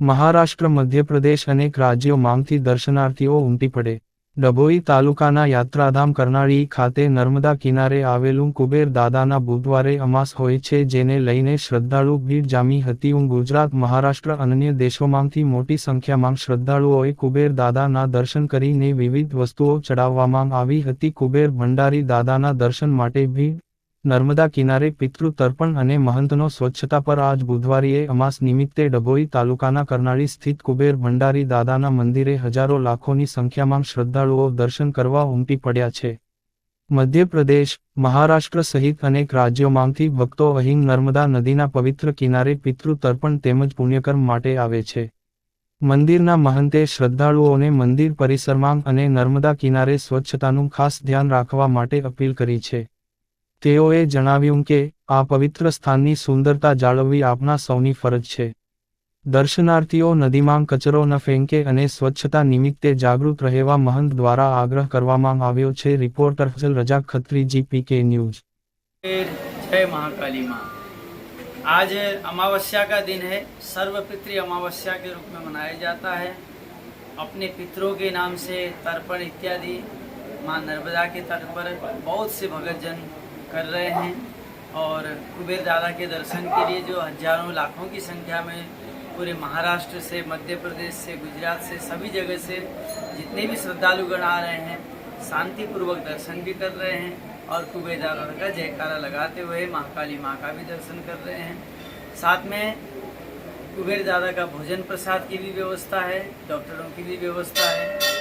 મહારાષ્ટ્ર, મધ્યપ્રદેશ અનેક રાજ્યોમાંથી દર્શનાર્થીઓ ઉમટી પડે. ડભોઈ તાલુકાના યાત્રાધામ કરનાળી ખાતે નર્મદા કિનારે આવેલું કુબેર દાદાના બુધવારે અમાસ હોય છે, જેને લઈને શ્રદ્ધાળુ ભીડ જામી હતી. ગુજરાત, મહારાષ્ટ્ર અન્ય દેશોમાંથી મોટી સંખ્યામાં શ્રદ્ધાળુઓએ કુબેર દાદાના દર્શન કરીને વિવિધ વસ્તુઓ ચડાવવામાં આવી હતી. કુબેર ભંડારી દાદાના દર્શન માટે ભીડ. નર્મદા કિનારે પિતૃ તર્પણ અને મહંતનો સ્વચ્છતા પર આજ બુધવારીએ અમાસ નિમિત્તે ડભોઈ તાલુકાના કરનાળી સ્થિત કુબેર ભંડારી દાદાના મંદિરે હજારો લાખોની સંખ્યામાં શ્રદ્ધાળુઓ દર્શન કરવા ઉમટી પડ્યા છે. મધ્યપ્રદેશ, મહારાષ્ટ્ર સહિત અનેક રાજ્યોમાંથી ભક્તો અહીં નર્મદા નદીના પવિત્ર કિનારે પિતૃ તર્પણ તેમજ પુણ્યકર્મ માટે આવે છે. મંદિરના મહંતે શ્રદ્ધાળુઓને મંદિર પરિસરમાં અને નર્મદા કિનારે સ્વચ્છતાનું ખાસ ધ્યાન રાખવા માટે અપીલ કરી છે. તેઓએ જણાવ્યું કે, આ પવિત્ર સ્થાનની સુંદરતા જાળવવી આપણા સૌની ફરજ છે. દર્શનાર્થીઓ નદીમાં કચરો ન ફેંકે અને સ્વચ્છતા નિમિત્તે જાગૃત રહેવા મહંત દ્વારા આગ્રહ કરવામાં આવ્યો છે. રિપોર્ટર ફજલ રજા ખત્રી, GPK न्यूज। जय महाकाली माँ। आज अमावस्या का दिन है। सर्वपितृ अमावस्या के रूप में मनाया जाता है। अपने पितरों के नाम से तर्पण इत्यादि माँ नर्मदा के तट पर बहुत से भक्तजन कर रहे हैं और कुबेर दादा के दर्शन के लिए जो हजारों लाखों की संख्या में पूरे महाराष्ट्र से, मध्य प्रदेश से, गुजरात से, सभी जगह से जितने भी श्रद्धालुगण आ रहे हैं, शांतिपूर्वक दर्शन भी कर रहे हैं और कुबेर दादा का जयकारा लगाते हुए महाकाली माँ का भी दर्शन कर रहे हैं। साथ में कुबेर दादा का भोजन प्रसाद की भी व्यवस्था है, डॉक्टरों की भी व्यवस्था है।